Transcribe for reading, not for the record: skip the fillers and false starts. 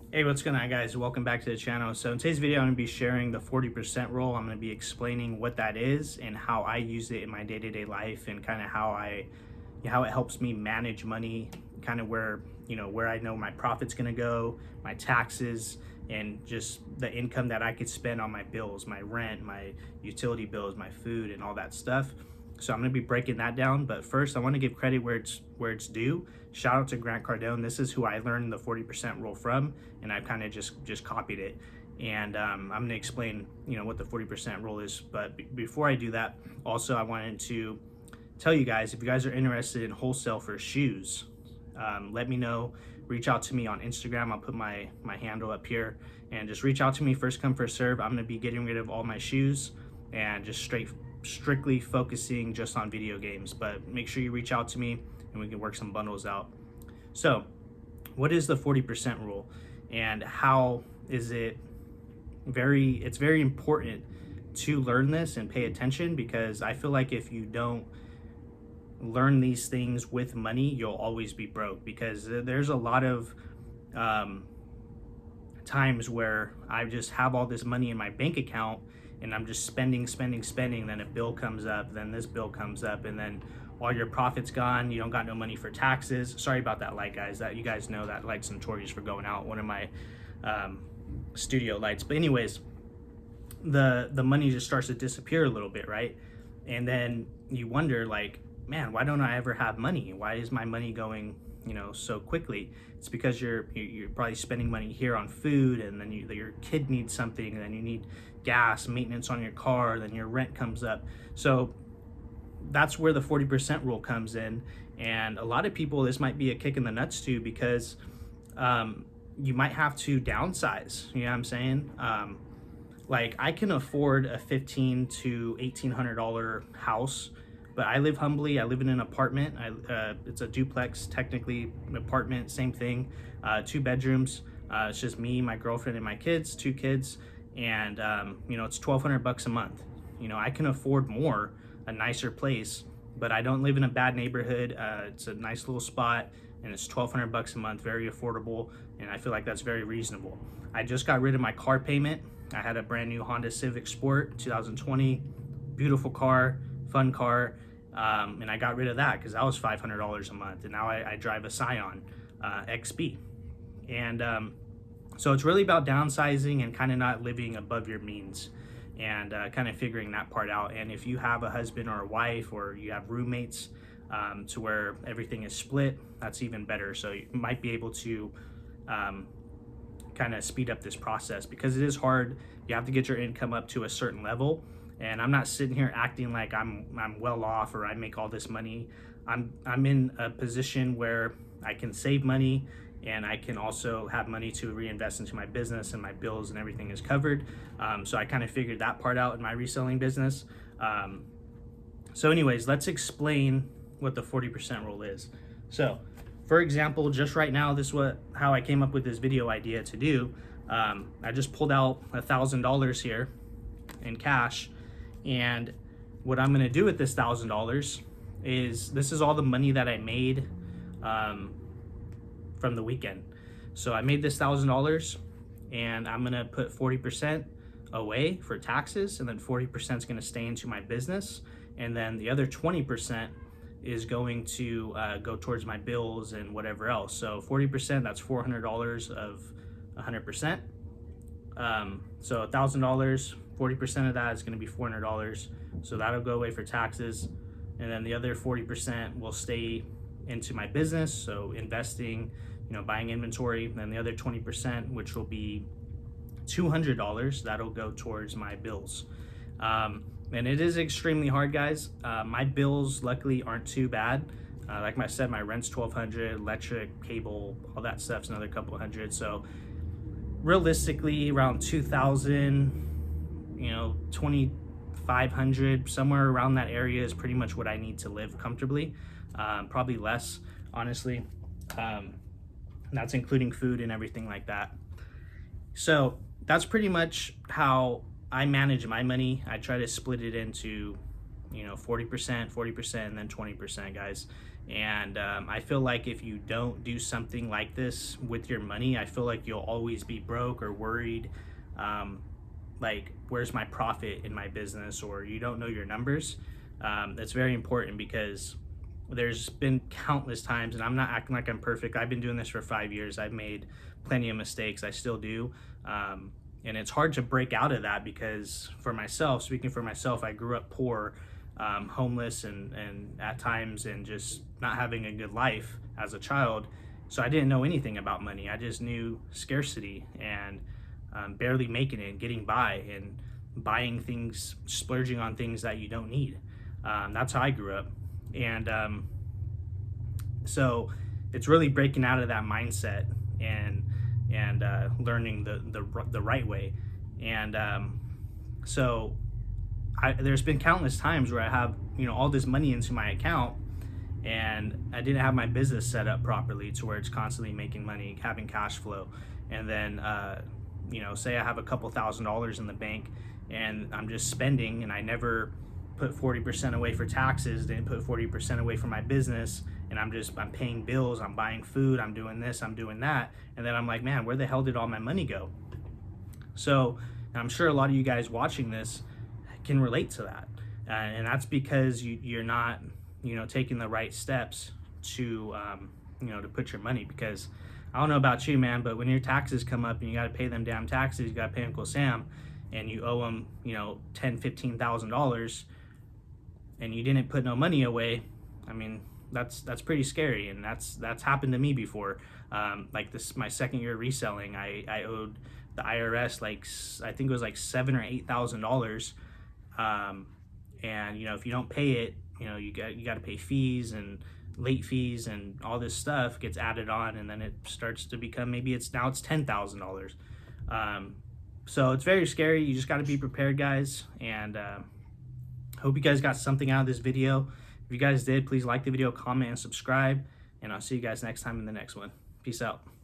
Hey, what's going on, guys? Welcome back to the channel. So in today's video, I'm going to be sharing the 40% rule. I'm going to be explaining what that is and how I use it in my day-to-day life, and kind of how it helps me manage money, kind of where I know my profit's going to go, my taxes, and just the income that I could spend on my bills, my rent, my utility bills, my food, and all that stuff. So I'm going to be breaking that down, but first I want to give credit where it's due. Shout out to Grant Cardone. This is who I learned the 40% rule from, and I've kind of just copied it. And I'm going to explain what the 40% rule is. But before I do that, also I wanted to tell you guys, if you guys are interested in wholesale for shoes, let me know. Reach out to me on Instagram. I'll put my handle up here, and just reach out to me. First come, first serve. I'm going to be getting rid of all my shoes and just strictly focusing just on video games. But make sure you reach out to me and we can work some bundles out. So what is the 40% rule, and how is it it's very important to learn this and pay attention, because I feel like if you don't learn these things with money, you'll always be broke, because there's a lot of times where I just have all this money in my bank account and I'm just spending. Then a bill comes up, then this bill comes up, and then all your profit's gone. You don't got no money for taxes. Sorry about that light, guys. That you guys know that light's notorious for going out. One of my studio lights. But anyways, the money just starts to disappear a little bit, right? And then you wonder, like, man, why don't I ever have money? Why is my money going so quickly? It's because you're probably spending money here on food, and then your kid needs something, and then you need gas, maintenance on your car, then your rent comes up. So that's where the 40% rule comes in. And a lot of people, this might be a kick in the nuts too, because you might have to downsize. You know what I'm saying? Like, I can afford a $1,500 to $1,800 house, but I live humbly. I live in an apartment. It's a duplex, technically an apartment, same thing, 2 bedrooms. It's just me, my girlfriend, and my kids, 2 kids, and it's $1,200 a month. I can afford more, a nicer place, but I don't live in a bad neighborhood. It's a nice little spot, and it's $1,200 a month, very affordable, and I feel like that's very reasonable. I just got rid of my car payment. I had a brand new Honda Civic Sport 2020, beautiful car, fun car. And I got rid of that because that was $500 a month, and now I drive a Scion XB. And so it's really about downsizing and kind of not living above your means, and kind of figuring that part out. And if you have a husband or a wife, or you have roommates, to where everything is split, that's even better. So you might be able to kind of speed up this process, because it is hard. You have to get your income up to a certain level. And I'm not sitting here acting like I'm well off, or I make all this money. I'm in a position where I can save money, and I can also have money to reinvest into my business, and my bills and everything is covered. So I kind of figured that part out in my reselling business. So anyways, let's explain what the 40% rule is. So for example, just right now, this is how I came up with this video idea to do. I just pulled out $1,000 here in cash. And what I'm going to do with this $1,000 is, this is all the money that I made from the weekend. So I made this $1,000, and I'm going to put 40% away for taxes, and then 40% is going to stay into my business, and then the other 20% is going to go towards my bills and whatever else. So 40%, that's $400 of 100%. So $1,000, 40% of that is going to be $400. So that'll go away for taxes. And then the other 40% will stay into my business. So investing, buying inventory. And then the other 20%, which will be $200, that'll go towards my bills. And it is extremely hard, guys. My bills luckily aren't too bad. Like I said, my rent's $1,200, electric, cable, all that stuff's another couple hundred. So realistically, around 2,000, 2,500, somewhere around that area is pretty much what I need to live comfortably. Probably less, honestly. That's including food and everything like that. So that's pretty much how I manage my money. I try to split it into 40%, and then 20%, guys. And I feel like if you don't do something like this with your money, I feel like you'll always be broke or worried. Like, where's my profit in my business? Or you don't know your numbers. That's very important, because there's been countless times, and I'm not acting like I'm perfect. I've been doing this for 5 years. I've made plenty of mistakes. I still do. And it's hard to break out of that, because for myself, speaking for myself, I grew up poor, homeless, and at times, and just not having a good life as a child. So I didn't know anything about money. I just knew scarcity and barely making it, getting by, and buying things, splurging on things that you don't need. That's how I grew up. And so it's really breaking out of that mindset and learning the right way. And so there's been countless times where I have, all this money into my account, and I didn't have my business set up properly to where it's constantly making money, having cash flow. And then say I have a couple $1,000s in the bank, and I'm just spending, and I never put 40% away for taxes, didn't put 40% away for my business, and I'm paying bills, I'm buying food, I'm doing this, I'm doing that, and then I'm like, man, where the hell did all my money go? So I'm sure a lot of you guys watching this can relate to that, and that's because you're not taking the right steps to to put your money. Because I don't know about you, man, but when your taxes come up and you got to pay them damn taxes, you got to pay Uncle Sam, and you owe him $10,000-$15,000, and you didn't put no money away, I mean, that's pretty scary. And that's happened to me before. Like this, my second year reselling, I owed the IRS, like, I think it was like $7,000 or $8,000. And if you don't pay it, you got to pay fees and late fees, and all this stuff gets added on, and then it starts to become, maybe it's $10,000. So it's very scary. You just got to be prepared, guys. And hope you guys got something out of this video. If you guys did, please like the video, comment, and subscribe. And I'll see you guys next time in the next one. Peace out.